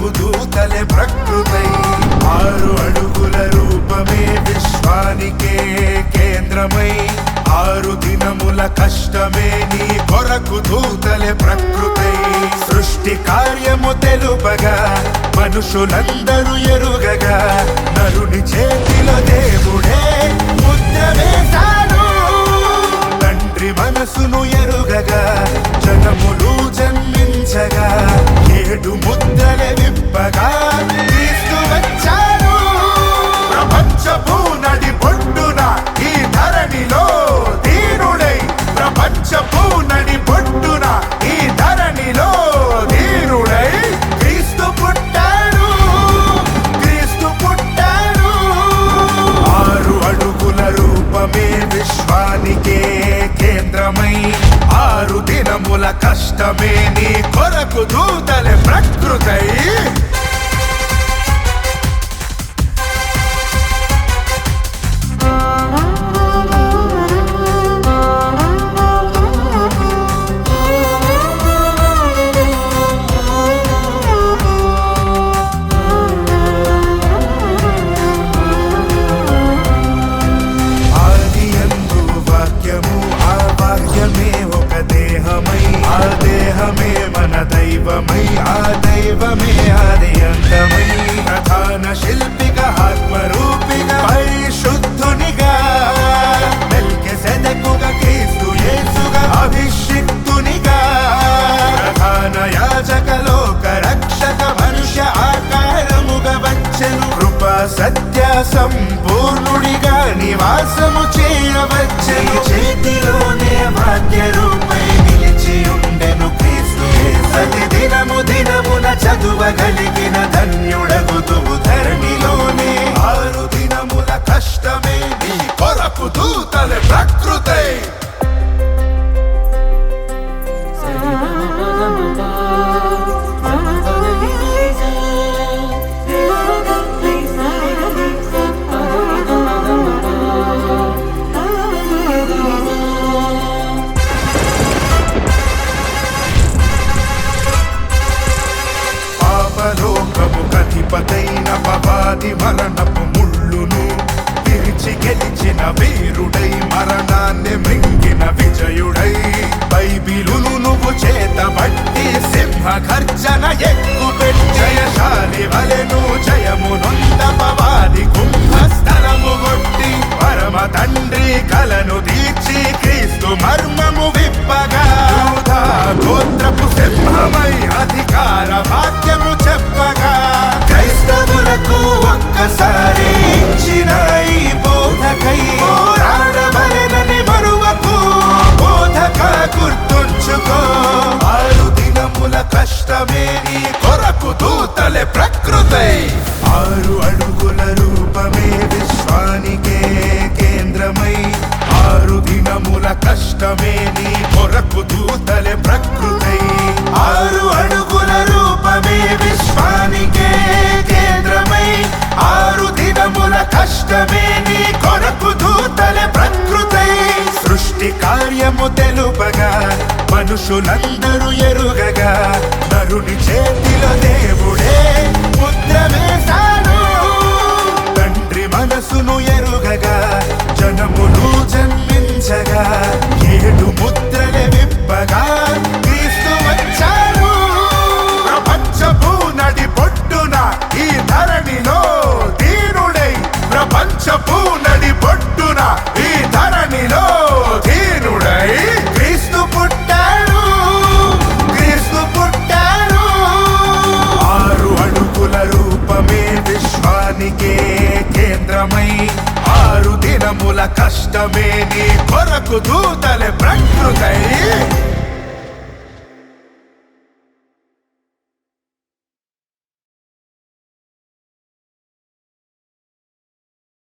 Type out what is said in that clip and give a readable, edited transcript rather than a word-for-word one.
కొరకు దూతలే ప్రకృతై 6 అడుగుల రూపమే విశ్వానికే కేంద్రమై 6 దినముల కష్టమే నీ కొరకు దూతలే ప్రకృతై సృష్టి కార్యము తెలుపగా మనుషులందరూ ఎరుగగా నరుని చేతిలో దేవుడే ముద్ర వేశాడు తండ్రి మనసును ఎరుగగా జనములు జన్మించగా 7 ముద్రలే విప్పగా క్రీస్తు వచ్చాడు ప్రపంచపు నడి పొడ్డున ఈ ధరణిలో దీనుడై ప్రపంచపు నడి పొడ్డున ఈ ధరణిలో దీనుడై క్రీస్తు పుట్టాడు క్రీస్తు పుట్టాడు 6 అడుగుల రూపమే విశ్వానికే కేంద్రమై 6 దినముల కష్టమే నీ కొరకు దూతలే ప్రకృతై దైవమై ఆ దైవమే ఆది అంతమై ప్రధాన శిల్పిగా ఆత్మరూపిగా పరిశుద్ధునిగా మెల్కిసెదెకుగా క్రీస్తు యేసుగా అభిషిక్తునిగా ప్రధాన యాజక లోక రక్షక మనుష్య ఆకారముగా వచ్చెను కృప సత్య సంపూర్ణుడిగా నివాసము చేయవచ్చెను చేతిలోనే వాక్య రూపై నిలిచి ఉండెను ప్రతి దినము దినమున చదువగలిగిన ధన్యుడగుతువు ధరణిలోనే 6 దినముల కష్టమే నీ కొరకు దూతలే ప్రకృతై లోకముకధిపతైన పవాది మరణపు ముళ్ళును విరిచి గెలిచిన వీరుడై మరణాన్ని మృంగిన విజయుడై బైబిలును నువ్వు చేతబట్టి సింహ గర్జన ఎక్కుపెట్టి జయశాలి వలెను జయము నొంద పవాది కుంభస్థలము కొట్టి పరమ తండ్రి కలను తీర్చి క్రీస్తు మర్మము విప్పగా యూదా గోత్రపు సింహమై అధికార వాక్యము చెప్పగా క్రైస్తవులకు ఒక్కసారి ఇచ్చిన ఈ బోధకై పోరాడవలెనని మరువకు బోధక గుర్తుంచుకో 6 దినముల కష్టమే నీ కొరకు దూతలే ప్రకృతై 6 అడుగుల రూపమే విశ్వానికే కేంద్రమై 6 దినముల కష్టమే నీ కొరకు దూతలే ప్రకృతై 6 అడుగుల రూపమే విశ్వానికే కేంద్రమై 6 దినముల కష్టమే నీ కొరకు దూతలే ప్రకృతై సృష్టి కార్యము తెలుపగా మనుషులందరూ ఎరుగగా నరుని చేతిలో దేవుడే ముద్ర వేశాడు తండ్రి మనసును ఎరుగగా జనములు జన్మించగా 7 ముద్రలే విప్పగా క్రీస్తు వచ్చాడు ప్రపంచపు నడి పొడ్డున ఈ ధరణిలో దీనుడై ప్రపంచపు నడి పొడ్డున ఈ ధరణిలో దీనుడై క్రీస్తు పుట్టాడు క్రీస్తు పుట్టాడు 6 అడుగుల రూపమే విశ్వానికే కేంద్రమై 6 దినముల కష్టమే నీ కొరకు దూతలే ప్రకృతై